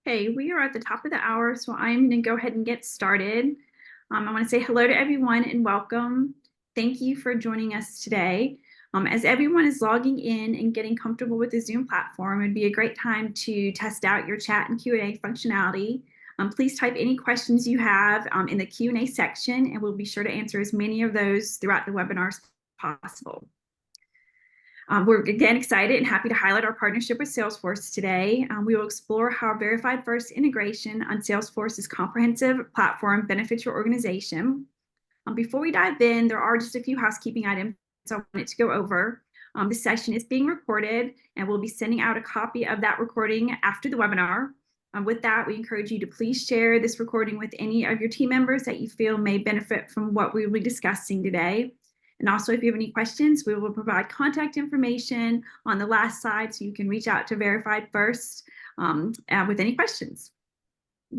Okay, we are at the top of the hour, so I'm going to go ahead and get started. I want to say hello to everyone and welcome. Thank you for joining us today. As everyone is logging in and getting comfortable with the Zoom platform, it'd be a great time to test out your chat and Q&A functionality. Please type any questions you have in the Q&A section, and we'll be sure to answer as many of those throughout the webinar as possible. We're again excited and happy to highlight our partnership with Salesforce today. We will explore how Verified First integration on Salesforce's comprehensive platform benefits your organization. Before we dive in, there are just a few housekeeping items I wanted to go over. This session is being recorded, and we'll be sending out a copy of that recording after the webinar. With that, we encourage you to please share this recording with any of your team members that you feel may benefit from what we will be discussing today. And also, if you have any questions, we will provide contact information on the last slide so you can reach out to Verified First with any questions.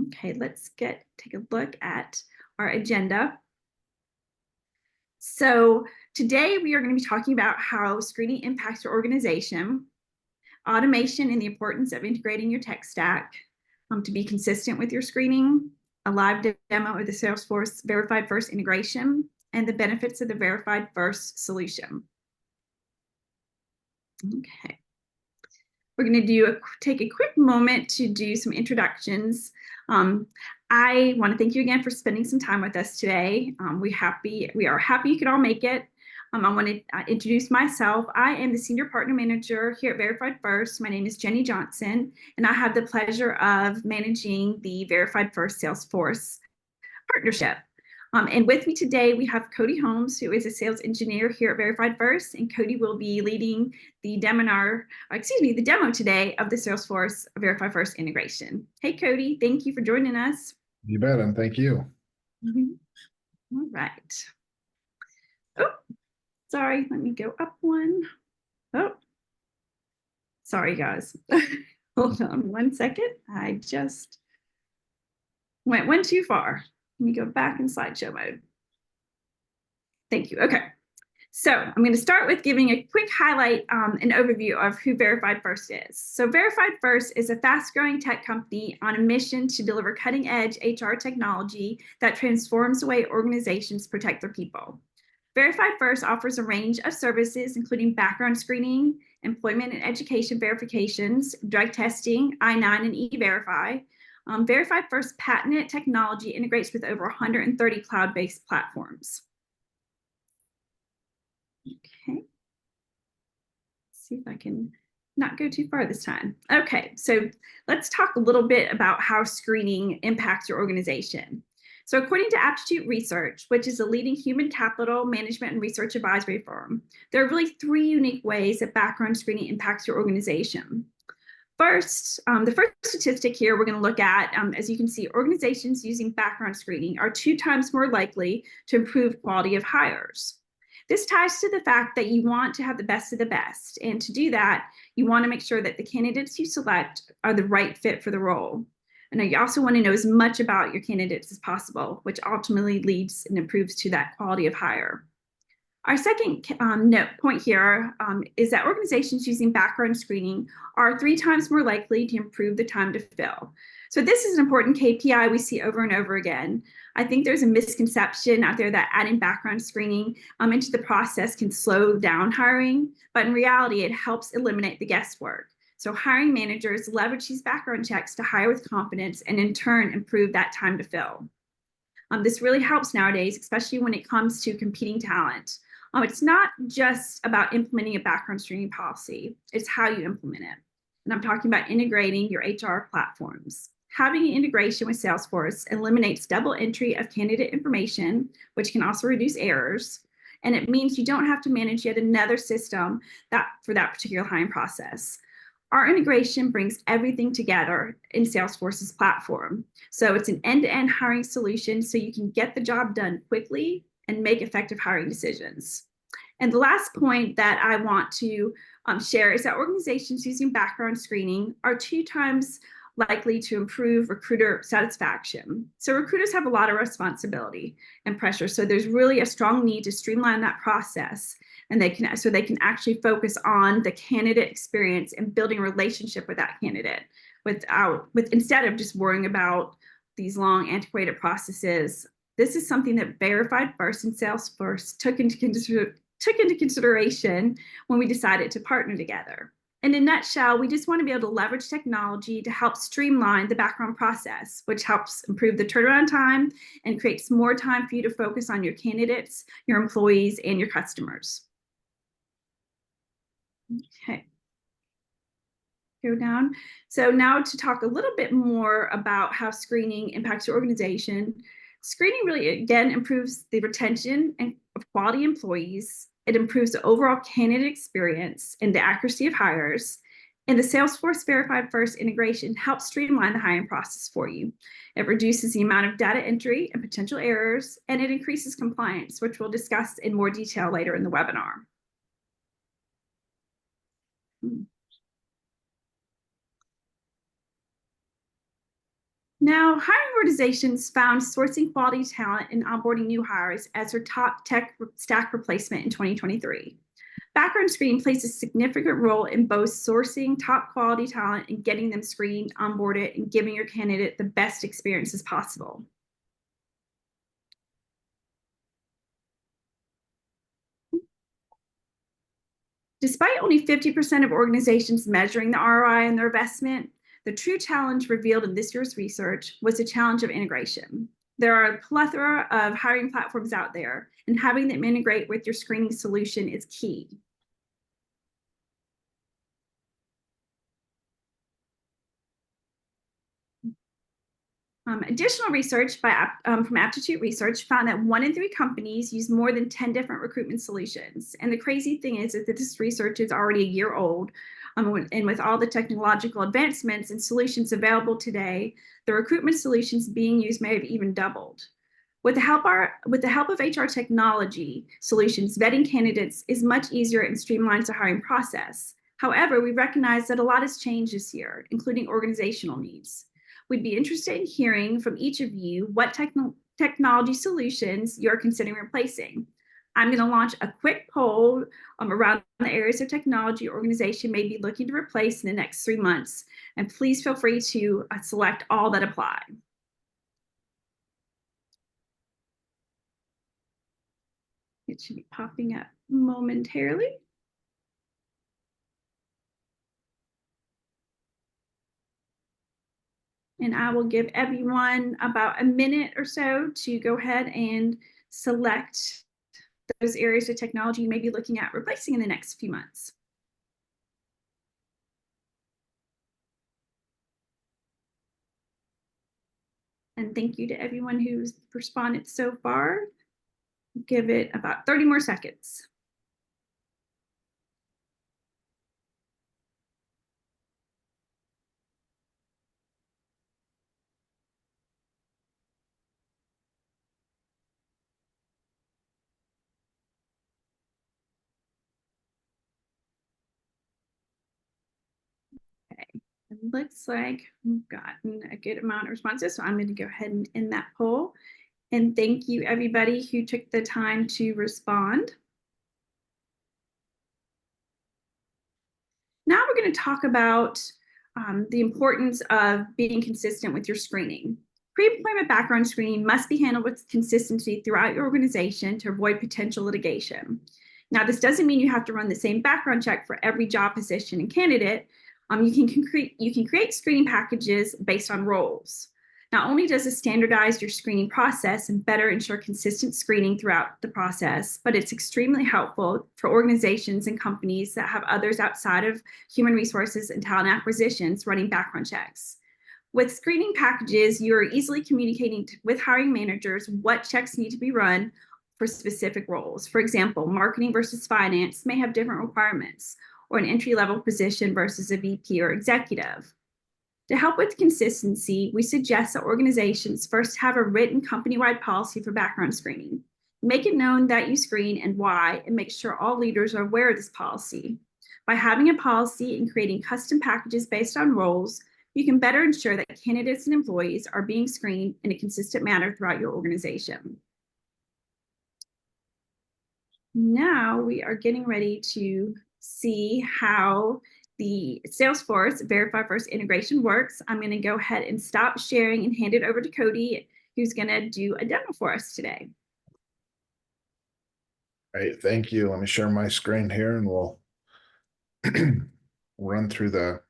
Okay, let's take a look at our agenda. So today we are going to be talking about how screening impacts your organization, automation and the importance of integrating your tech stack to be consistent with your screening, a live demo of the Salesforce Verified First integration, and the benefits of the Verified First solution. Okay. We're going to take a quick moment to do some introductions. I want to thank you again for spending some time with us today. We are happy you could all make it. I want to introduce myself. I am the Senior Partner Manager here at Verified First. My name is Jenny Johnson, and I have the pleasure of managing the Verified First Salesforce partnership. And with me today, we have Cody Holmes, who is a sales engineer here at Verified First, and Cody will be leading the demo today of the Salesforce Verified First integration. Hey, Cody, thank you for joining us. You bet, and thank you. All right. Oh, sorry, let me go up one. Oh, sorry, guys. Hold on 1 second. I just went one too far. Let me go back in slideshow mode. Thank you. Okay. So I'm going to start with giving a quick highlight and overview of who Verified First is. So Verified First is a fast-growing tech company on a mission to deliver cutting-edge HR technology that transforms the way organizations protect their people. Verified First offers a range of services, including background screening, employment and education verifications, drug testing, I-9 and E-Verify. Verified First patented technology integrates with over 130 cloud-based platforms. Okay. Let's see if I can not go too far this time. Okay, so let's talk a little bit about how screening impacts your organization. So according to Aptitude Research, which is a leading human capital management and research advisory firm, there are really 3 unique ways that background screening impacts your organization. First, the first statistic here we're going to look at, as you can see, organizations using background screening are 2 times more likely to improve quality of hires. This ties to the fact that you want to have the best of the best, and to do that, you want to make sure that the candidates you select are the right fit for the role. And you also want to know as much about your candidates as possible, which ultimately leads and improves to that quality of hire. Our second point here is that organizations using background screening are 3 times more likely to improve the time to fill. So this is an important KPI we see over and over again. I think there's a misconception out there that adding background screening into the process can slow down hiring, but in reality, it helps eliminate the guesswork. So hiring managers leverage these background checks to hire with confidence and in turn improve that time to fill. This really helps nowadays, especially when it comes to competing talent. It's not just about implementing a background screening policy, it's how you implement it. And I'm talking about integrating your HR platforms. Having an integration with Salesforce eliminates double entry of candidate information, which can also reduce errors. And it means you don't have to manage yet another system for that particular hiring process. Our integration brings everything together in Salesforce's platform. So it's an end-to-end hiring solution so you can get the job done quickly and make effective hiring decisions. And the last point that I want to share is that organizations using background screening are 2 times likely to improve recruiter satisfaction. So recruiters have a lot of responsibility and pressure. So there's really a strong need to streamline that process and they can actually focus on the candidate experience and building a relationship with that candidate instead of just worrying about these long antiquated processes. This is something that Verified First and Salesforce took into consideration when we decided to partner together. In a nutshell, we just want to be able to leverage technology to help streamline the background process, which helps improve the turnaround time and creates more time for you to focus on your candidates, your employees, and your customers. Okay. Go down. So now to talk a little bit more about how screening impacts your organization. Screening really, again, improves the retention of quality employees. It improves the overall candidate experience and the accuracy of hires. And the Salesforce Verified First integration helps streamline the hiring process for you. It reduces the amount of data entry and potential errors, and it increases compliance, which we'll discuss in more detail later in the webinar. Now, hiring organizations found sourcing quality talent and onboarding new hires as their top tech stack replacement in 2023. Background screening plays a significant role in both sourcing top quality talent and getting them screened, onboarded, and giving your candidate the best experiences possible. Despite only 50% of organizations measuring the ROI on their investment, the true challenge revealed in this year's research was the challenge of integration. There are a plethora of hiring platforms out there, and having them integrate with your screening solution is key. Additional research from Aptitude Research found that 1 in 3 companies use more than 10 different recruitment solutions. And the crazy thing is that this research is already a year old. And with all the technological advancements and solutions available today, the recruitment solutions being used may have even doubled. With the help of HR technology solutions, vetting candidates is much easier and streamlines the hiring process. However, we recognize that a lot has changed this year, including organizational needs. We'd be interested in hearing from each of you what technology solutions you're considering replacing. I'm going to launch a quick poll around the areas of technology your organization may be looking to replace in the next 3 months. And please feel free to select all that apply. It should be popping up momentarily. And I will give everyone about a minute or so to go ahead and select those areas of technology you may be looking at replacing in the next few months. And thank you to everyone who's responded so far. Give it about 30 more seconds. Okay, it looks like we've gotten a good amount of responses, so I'm going to go ahead and end that poll. And thank you, everybody who took the time to respond. Now we're going to talk about the importance of being consistent with your screening. Pre-employment background screening must be handled with consistency throughout your organization to avoid potential litigation. Now, this doesn't mean you have to run the same background check for every job position and candidate. You can create screening packages based on roles. Not only does it standardize your screening process and better ensure consistent screening throughout the process, but it's extremely helpful for organizations and companies that have others outside of human resources and talent acquisitions running background checks. With screening packages, you're easily communicating with hiring managers what checks need to be run for specific roles. For example, marketing versus finance may have different requirements, or an entry-level position versus a VP or executive. To help with consistency, we suggest that organizations first have a written company-wide policy for background screening. Make it known that you screen and why, and make sure all leaders are aware of this policy. By having a policy and creating custom packages based on roles, you can better ensure that candidates and employees are being screened in a consistent manner throughout your organization. Now we are getting ready to see how the Salesforce Verify First integration works. I'm going to go ahead and stop sharing and hand it over to Cody, who's going to do a demo for us today. Great, thank you. Let me share my screen here and we'll run through the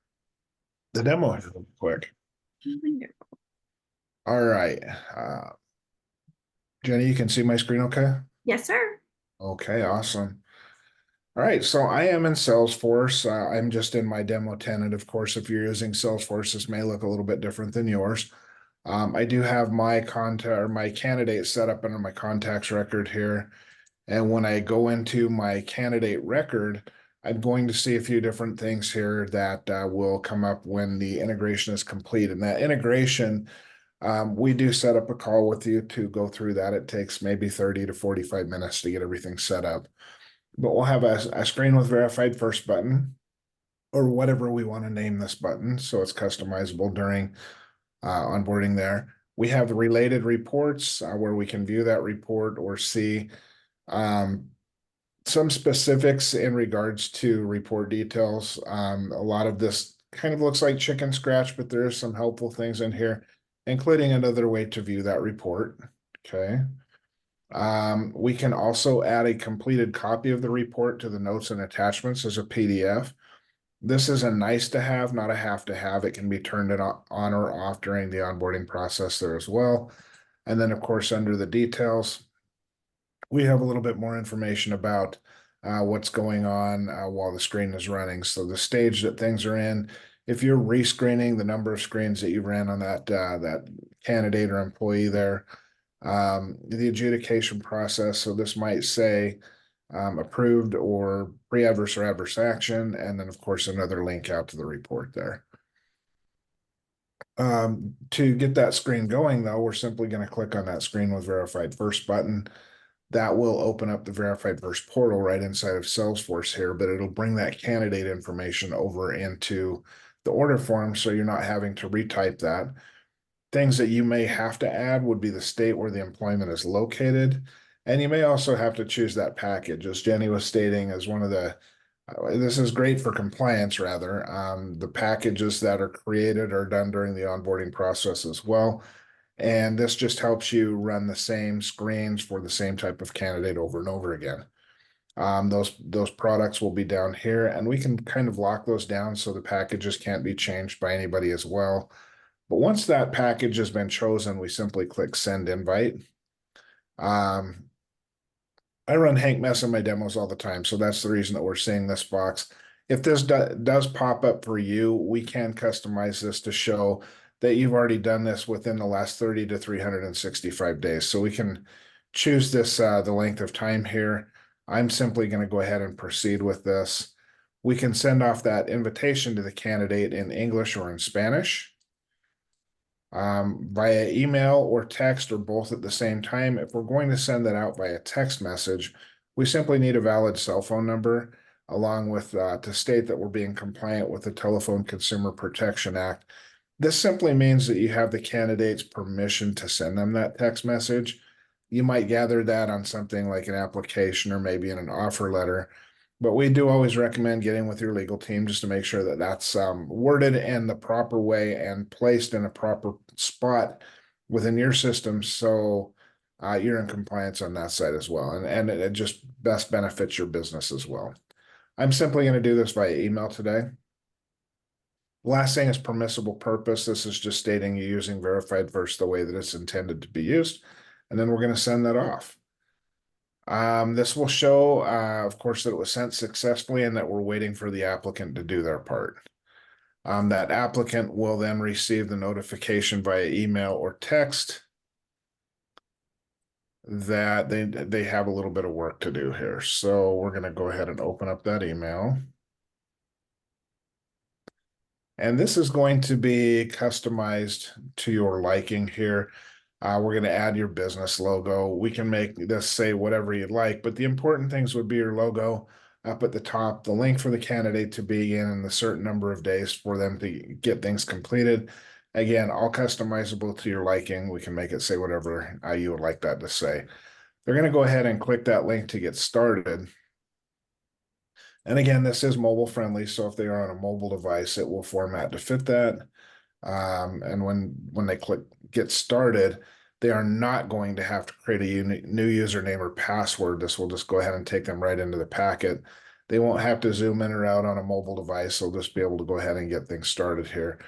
demo real quick. Wonderful. All right. Jenny, you can see my screen okay? Yes, sir. Okay, awesome. All right, so I am in Salesforce. I'm just in my demo tenant. Of course, if you're using Salesforce, this may look a little bit different than yours. I do have my contact or my candidate set up under my contacts record here. And when I go into my candidate record, I'm going to see a few different things here that will come up when the integration is complete. And that integration, we do set up a call with you to go through that. It takes maybe 30 to 45 minutes to get everything set up. But we'll have a screen with verified first button or whatever we want to name this button. So it's customizable during onboarding there. We have related reports where we can view that report or see some specifics in regards to report details. A lot of this kind of looks like chicken scratch, but there are some helpful things in here, including another way to view that report. Okay. We can also add a completed copy of the report to the notes and attachments as a PDF. This is a nice to have, not a have to have. It can be turned on or off during the onboarding process there as well. And then, of course, under the details, we have a little bit more information about what's going on while the screen is running. So the stage that things are in, if you're rescreening the number of screens that you ran on that candidate or employee there, the adjudication process. So this might say approved or pre-adverse or adverse action, and then of course another link out to the report there. To get that screen going though, we're simply going to click on that screen with verified first button. That will open up the verified first portal right inside of Salesforce here, but it'll bring that candidate information over into the order form so you're not having to retype that. Things that you may have to add would be the state where the employment is located. And you may also have to choose that package, as Jenny was stating, as one of the, this is great for compliance rather. The packages that are created are done during the onboarding process as well. And this just helps you run the same screens for the same type of candidate over and over again. Those products will be down here and we can kind of lock those down so the packages can't be changed by anybody as well. But once that package has been chosen, we simply click send invite. I run Hank Mess in my demos all the time, so that's the reason that we're seeing this box. If this does pop up for you, we can customize this to show that you've already done this within the last 30 to 365 days. So we can choose this, the length of time here. I'm simply going to go ahead and proceed with this. We can send off that invitation to the candidate in English or in Spanish. Via email or text or both at the same time. If we're going to send that out via text message, we simply need a valid cell phone number along with to state that we're being compliant with the Telephone Consumer Protection Act. This simply means that you have the candidate's permission to send them that text message. You might gather that on something like an application or maybe in an offer letter. But we do always recommend getting with your legal team just to make sure that that's worded in the proper way and placed in a proper spot within your system so you're in compliance on that side as well. And it just best benefits your business as well. I'm simply going to do this via email today. Last thing is permissible purpose. This is just stating you're using verified first the way that it's intended to be used. And then we're going to send that off. This will show, of course, that it was sent successfully and that we're waiting for the applicant to do their part. That applicant will then receive the notification via email or text that they have a little bit of work to do here. So we're going to go ahead and open up that email. And this is going to be customized to your liking here. We're going to add your business logo. We can make this say whatever you'd like, but the important things would be your logo up at the top, the link for the candidate to be in a certain number of days for them to get things completed. Again, all customizable to your liking. We can make it say whatever you would like that to say. They're going to go ahead and click that link to get started. And again, this is mobile friendly, so if they are on a mobile device, it will format to fit that. And when they click get started, they are not going to have to create a new username or password. This will just go ahead and take them right into the packet. They won't have to zoom in or out on a mobile device. They'll just be able to go ahead and get things started here.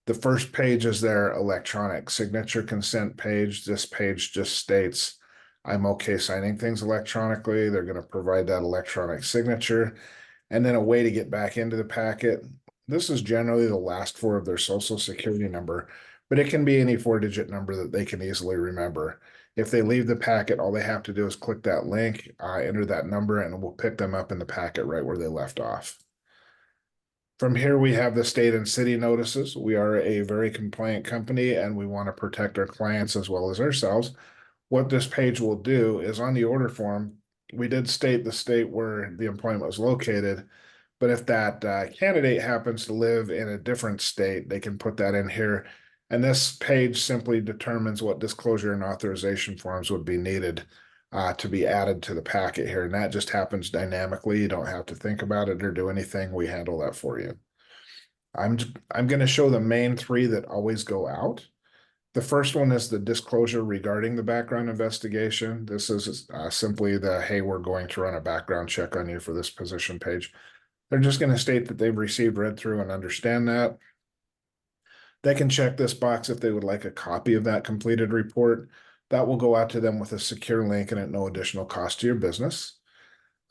The first page is their electronic signature consent page. This page just states, I'm okay signing things electronically. They're going to provide that electronic signature and then a way to get back into the packet. This is generally the last four of their social security number, but it can be any 4-digit number that they can easily remember. If they leave the packet, all they have to do is click that link, enter that number, and it will pick them up in the packet right where they left off. From here, we have the state and city notices. We are a very compliant company and we want to protect our clients as well as ourselves. What this page will do is on the order form, we did state the state where the employment was located, but if that candidate happens to live in a different state, they can put that in here. And this page simply determines what disclosure and authorization forms would be needed to be added to the packet here. And that just happens dynamically. You don't have to think about it or do anything. We handle that for you. I'm going to show the main three that always go out. The first one is the disclosure regarding the background investigation. This is simply the, hey, we're going to run a background check on you for this position page. They're just going to state that they've received, read through, and understand that. They can check this box if they would like a copy of that completed report. That will go out to them with a secure link and at no additional cost to your business.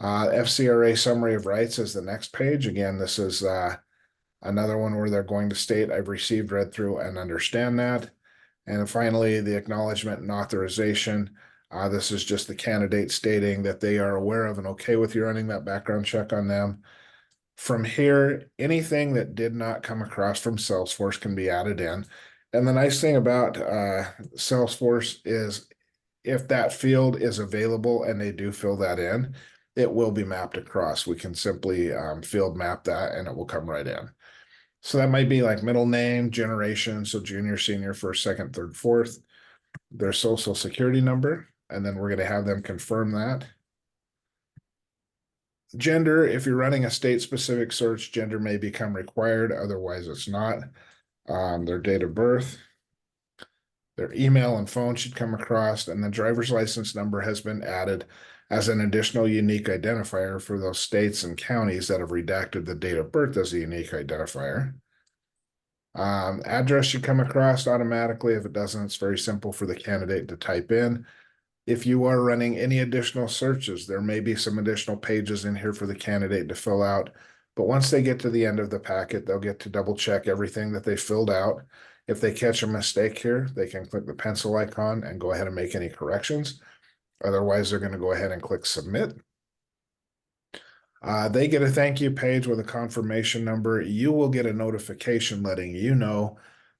FCRA summary of rights is the next page. Again, this is another one where they're going to state, I've received, read through, and understand that. And finally, the acknowledgement and authorization. This is just the candidate stating that they are aware of and okay with you running that background check on them. From here, anything that did not come across from Salesforce can be added in. And the nice thing about Salesforce is if that field is available and they do fill that in, it will be mapped across. We can simply field map that and it will come right in. So that might be like middle name, generation, so junior, senior, first, second, third, fourth, their social security number, and then we're going to have them confirm that. Gender, if you're running a state-specific search, gender may become required, otherwise it's not. Their date of birth, their email and phone should come across, and the driver's license number has been added as an additional unique identifier for those states and counties that have redacted the date of birth as a unique identifier. Address should come across automatically. If it doesn't, it's very simple for the candidate to type in. If you are running any additional searches, there may be some additional pages in here for the candidate to fill out. But once they get to the end of the packet, they'll get to double check everything that they filled out. If they catch a mistake here, they can click the pencil icon and go ahead and make any corrections. Otherwise, they're going to go ahead and click submit. They get a thank you page with a confirmation number. You will get a notification letting you know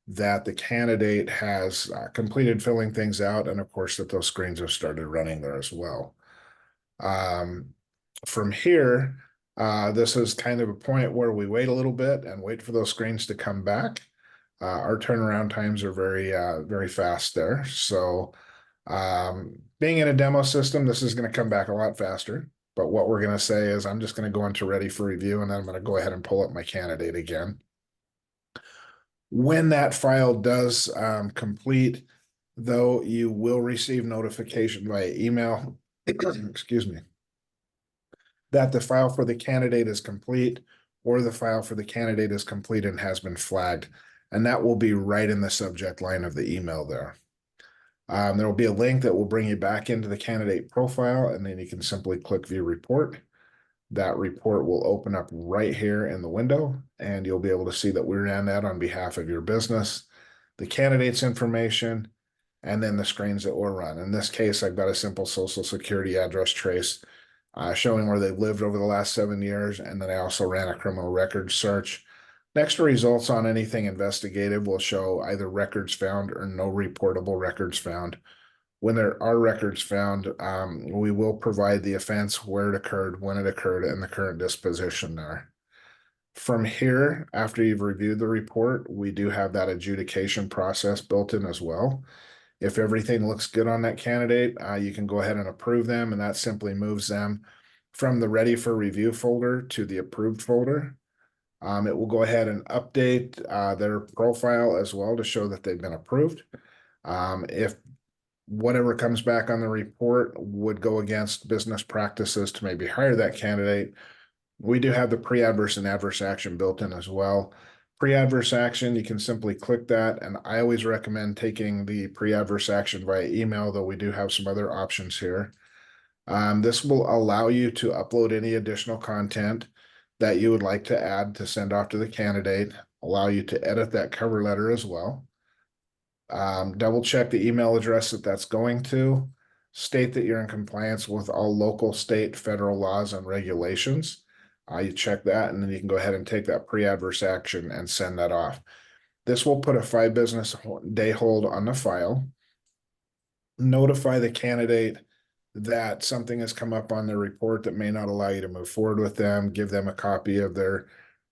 that the candidate has completed filling things out, and of course that those screens have started running there as well. From here, this is kind of a point where we wait a little bit and wait for those screens to come back. Our turnaround times are very fast there. So being in a demo system, this is going to come back a lot faster. But what we're going to say is I'm just going to go into ready for review, and then I'm going to go ahead and pull up my candidate again. When that file does complete, though, you will receive notification via email, excuse me, that the file for the candidate is complete or the file for the candidate is complete and has been flagged. And that will be right in the subject line of the email there. There will be a link that will bring you back into the candidate profile, and then you can simply click view report. That report will open up right here in the window, and you'll be able to see that we ran that on behalf of your business, the candidate's information, and then the screens that were run. In this case, I've got a simple social security address trace showing where they've lived over the last 7 years, and then I also ran a criminal records search. Next, results on anything investigative will show either records found or no reportable records found. When there are records found, we will provide the offense, where it occurred, when it occurred, and the current disposition there. From here, after you've reviewed the report, we do have that adjudication process built in as well. If everything looks good on that candidate, you can go ahead and approve them, and that simply moves them from the ready for review folder to the approved folder. It will go ahead and update their profile as well to show that they've been approved. If whatever comes back on the report would go against business practices to maybe hire that candidate, we do have the pre-adverse and adverse action built in as well. Pre-adverse action, you can simply click that, and I always recommend taking the pre-adverse action via email, though we do have some other options here. This will allow you to upload any additional content that you would like to add to send off to the candidate, allow you to edit that cover letter as well. Double check the email address that that's going to, state that you're in compliance with all local, state, federal laws and regulations. You check that, and then you can go ahead and take that pre-adverse action and send that off. This will put a 5 business day hold on the file. Notify the candidate that something has come up on their report that may not allow you to move forward with them. Give them a copy of their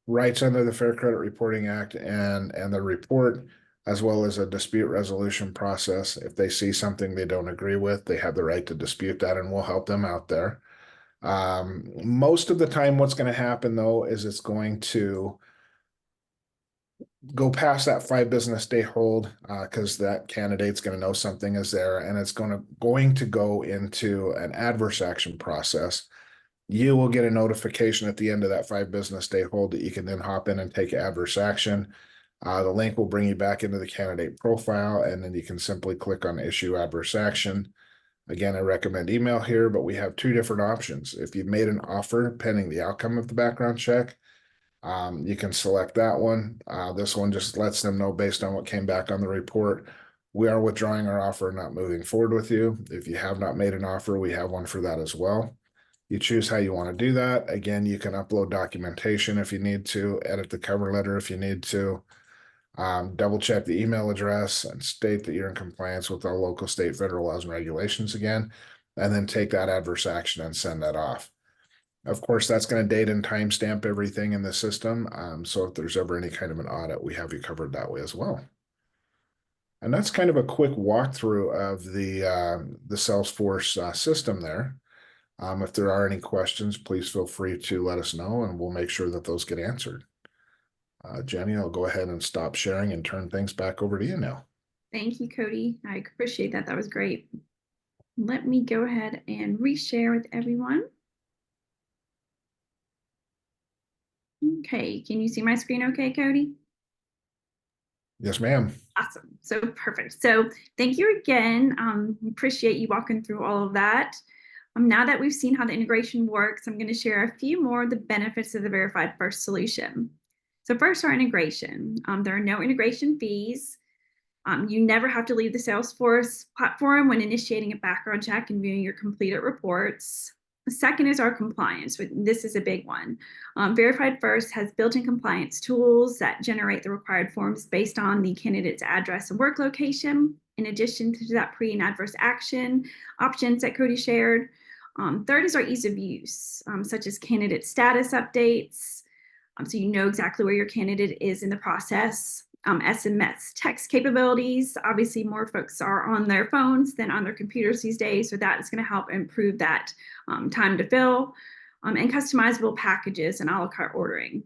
rights under the Fair Credit Reporting Act and the report, as well as a dispute resolution process. If they see something they don't agree with, they have the right to dispute that, and we'll help them out there. Most of the time, what's going to happen though is it's going to go past that 5 business day hold because that candidate's going to know something is there, and it's going to go into an adverse action process. You will get a notification at the end of that 5 business day hold that you can then hop in and take adverse action. The link will bring you back into the candidate profile, and then you can simply click on issue adverse action. Again, I recommend email here, but we have 2 different options. If you've made an offer pending the outcome of the background check, you can select that one. This one just lets them know based on what came back on the report, we are withdrawing our offer and not moving forward with you. If you have not made an offer, we have one for that as well. You choose how you want to do that. Again, you can upload documentation if you need to, edit the cover letter if you need to, double check the email address and state that you're in compliance with all local, state, federal laws and regulations again, and then take that adverse action and send that off. Of course, that's going to date and timestamp everything in the system. So if there's ever any kind of an audit, we have you covered that way as well. And that's kind of a quick walkthrough of the Salesforce system there. If there are any questions, please feel free to let us know, and we'll make sure that those get answered. Jenny, I'll go ahead and stop sharing and turn things back over to you now. Thank you, Cody. I appreciate that. That was great. Let me go ahead and reshare with everyone. Okay, can you see my screen okay, Cody? Yes, ma'am. Awesome. So perfect. So thank you again. Appreciate you walking through all of that. Now that we've seen how the integration works, I'm going to share a few more of the benefits of the Verified First solution. So first, our integration. There are no integration fees. You never have to leave the Salesforce platform when initiating a background check and viewing your completed reports. The second is our compliance. This is a big one. Verified First has built-in compliance tools that generate the required forms based on the candidate's address and work location, in addition to that pre and adverse action options that Cody shared. Third is our ease of use, such as candidate status updates, so you know exactly where your candidate is in the process. SMS text capabilities. Obviously, more folks are on their phones than on their computers these days, so that is going to help improve that time to fill, and customizable packages and a la carte ordering.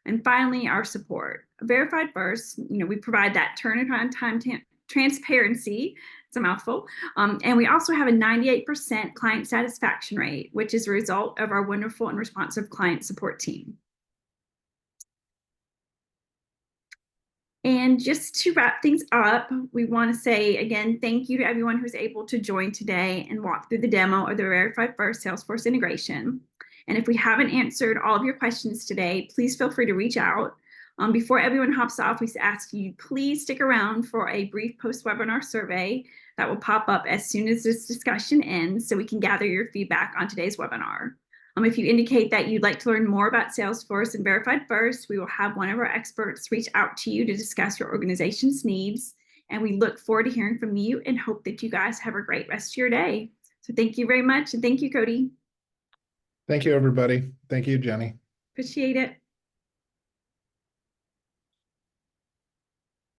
And finally, our support. Verified First, we provide that turnaround time transparency. It's a mouthful. And we also have a 98% client satisfaction rate, which is a result of our wonderful and responsive client support team. And just to wrap things up, we want to say again, thank you to everyone who's able to join today and walk through the demo of the Verified First Salesforce integration. And if we haven't answered all of your questions today, please feel free to reach out. Before everyone hops off, we ask you please stick around for a brief post-webinar survey that will pop up as soon as this discussion ends, so we can gather your feedback on today's webinar. If you indicate that you'd like to learn more about Salesforce and Verified First, we will have one of our experts reach out to you to discuss your organization's needs. And we look forward to hearing from you and hope that you guys have a great rest of your day. So thank you very much. And thank you, Cody. Thank you, everybody. Thank you, Jenny. Appreciate it.